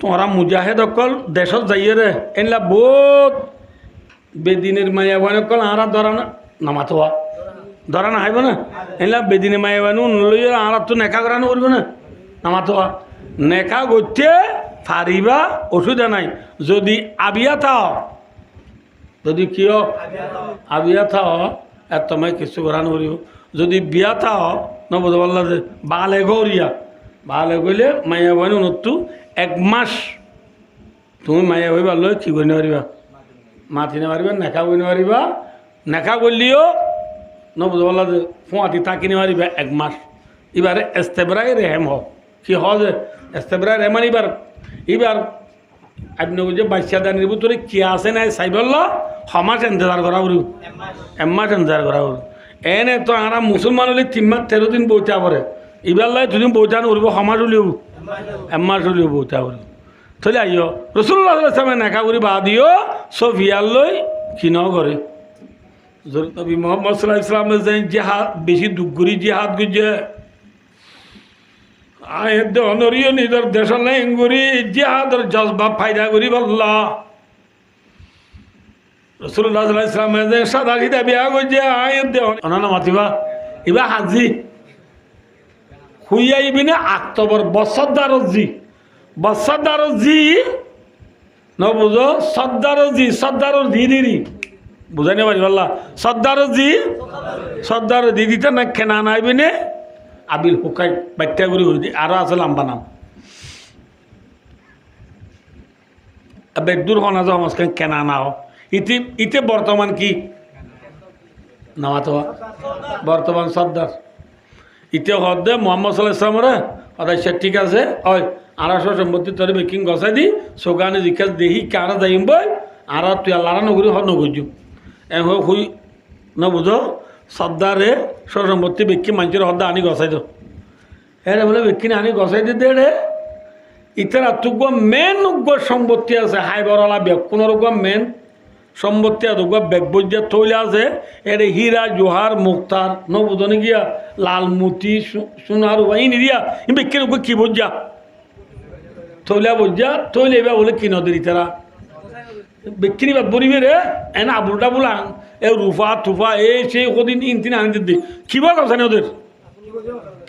তোরা মুজাহিদ অকল দেশত যাইয়ে রে এনলা বহুত বেদিনের মায়া বান অকল আরা ধরা না নামাতোয়া ধরা না হাইব না এনলা বেদিনের মায়া বানু নলইয়ে আরা তো নেকা করানো করবে না নামাতোয়া নেকা করতে ফারিবা ওষুধে নাই যদি আবিয়া থাও যদি কিয় আবিয়া থাও এত তোমায় কিছু করানো করিব যদি বিয়া থাও ন বুঝতে পারলা যে বালে গৌরিয়া বালে গইলে মায়া বানু নতু 1 মাস তুমি মায়া হইবা লই কি করে পারিবা মাতি না পারিবা নেকা করে পারিবা নেকা করলিও ন বুঝতে পারলা যে ফুঁয়াতি তাকি নে পারিবা 1 মাস এবারে এস্তেবরাই রেহেম হোক কি হ যে এস্তেবরাই রেহমান এবার আপনি যে বাচ্চা দানির ভিতরে কি আছে নাই সাইবল্লা সমাজ ইন্তজার করা বলু 1 মাস ইন্তজার করা বলু এনে তো আমরা মুসলমান হলে 3 মাস 13 দিন বইটা পরে এবার লাই দুদিন বইটা উঠব সমাজ উলিব 1 মাস উলিব বইটা উলিব তাহলে আইও রসুল্লাহ ইসলামে নেখা করি বা দিও সফিয়ার লই কিন করে নবী মোহাম্মদ সাল্লাল্লাহু আলাইহি ওয়াসাল্লাম যে জিহাদ বেশি দুগুরি জিহাদ গুজে আয়দ অনরিয় নিজের দেশের লেঙ্গুরি জিহাদের জজবা ফায়দা করি বললা রসুল্লাহ সাল্লাল্লাহু আলাইহি ওয়াসাল্লাম যে সাদা গিদা বিয়া গুজে আয়দ অনানা মাতিবা ইবা হাজি হুইয়াইবিনে আক্তবর বসদার জি ন বুঝো সর্দার জি দিদি বুঝাই না পারি বললা সর্দার জি দিতে না কেনা নাইবিনে আবিল হুকাই বাচ্চা গুড়ি হয়ে দিই আরো আছে লম্বা নাম বেদুর হনা যাও মাঝখানে কেনা নাও ইতে বর্তমান কি নামাতো বর্তমান সর্দার ইতে হদে মোহাম্মদ সাল্লাল্লাহু আলাইহি ওয়াসাল্লাম রে সে ঠিক আছে ওই 200 সম্পত্তি তোর বেকিং গছাই দি সোগানে জিজ্ঞাস দেহি কারা যাইম বই আর তুই আল্লাহ নগরী হ নগরজু এ হুই ন বুঝো সর্দারে সম্পত্তি বেকি মানুষের হদ্দা আনি গছাই দো এরে বলে বেকিনে আনি গছাই দিতে রে ইতার আতুগ মেন উগ্র সম্পত্তি আছে হাই বড়লা বেকুনের উগ্র মেন সম্পত্তি আছে বেগবজ্জা থইলে আছে এরে হীরা জোহার মুক্তার ন বুঝনি গিয়া লাল মুতি সোনার ই নিদিয়া বেকির উগ্র কি বুঝা থইলা বুঝা থইলে এবার বলে কি নদী তারা বেকিনি বাদ বরিবে রে এন আবুল ডাবুল এ রুফা তুফা এই সেই কদিন ইনতিন আনি দিদি কিবা গছানি ওদের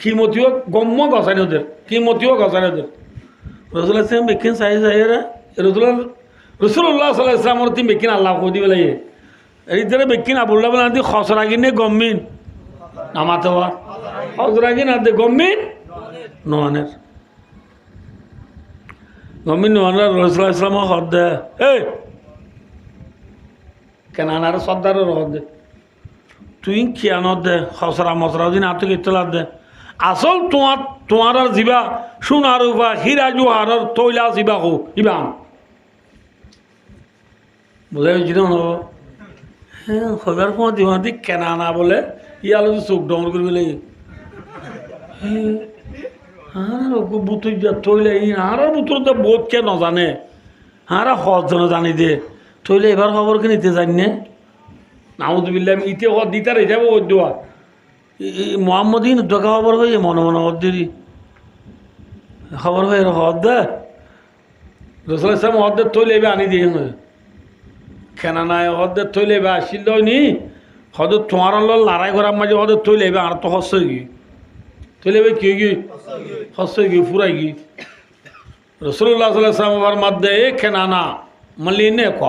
কিমতিও গম্য গছানি ওদের কিমতিও গছানি ওদের রসুল আসলাম বেকিন চাই রে রসুল্লাহ সাল্লাল্লাহু আলাইহি ওয়াসাল্লামের তিন বেকিন আল্লাহ কই দিবে লাগে এই ধরে বেকিন আবুল ডাবুল আনি খসরা কিনে গম্মিন নামাতে হওয়া খসরা কিনে আনতে গম্মিন নোয়ানের গম্মিন নোয়ানের রসুল ইসলাম হদ দে এই কেনানার সর্দারের হদ দে তুই কিয়ানত দে খসরা মসরা দিন আত ইতলাত দে আসল তোমার জিবা সোনার উবা হীরা জোহারের তৈলা জিবা হো ইবাম বুঝাই হয়েছিল হ্যাঁ খবর কোন দিবাদি কেনানা বলে ইয়ালো চোখ ডর করবে লাগে হ্যাঁ বুতুর যা তৈলে আর বুতুর তো বহুত কে নজানে হ্যাঁ সহজ জন জানি দে তৈলে এবার খবর কে নিতে জানি নে নাউজুবিল্লাহ ইতে হদ দিতার হিসাবে ওর দেওয়া মোহাম্মদিন দেখা খবর হয়ে মনে হদ দিদি খবর হয়ে হদ দে রসুল ইসলাম হদ দে তৈলে এবার আনি দিয়ে খেনা নাই হদের থইলে এবার আসিল নি হদের তোমার লড়াই করার মাঝে হদের থইলে এবার আর তো হস্য গি থইলে এবার কি গি হস্য গি ফুরাই গি রসুল্লাহ সাল্লাল্লাহু আলাইহি ওয়াসাল্লামের মধ্যে এ খেনা না মালি নে ক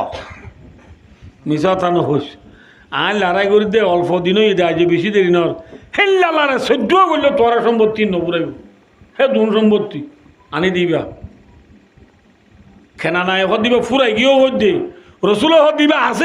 মিশা তানো হোস আয় লড়াই করে দে অল্প দিনই দে আজ বেশি দেরি নর হেল্লা লড়াই সহ্য করলে তোরা সম্পত্তি নপুরাইব হে দুন সম্পত্তি আনি দিবা খেনা নাই হদ দিবা ফুরাই গিয়েও হদ দে রসুল হদ দিবা আছে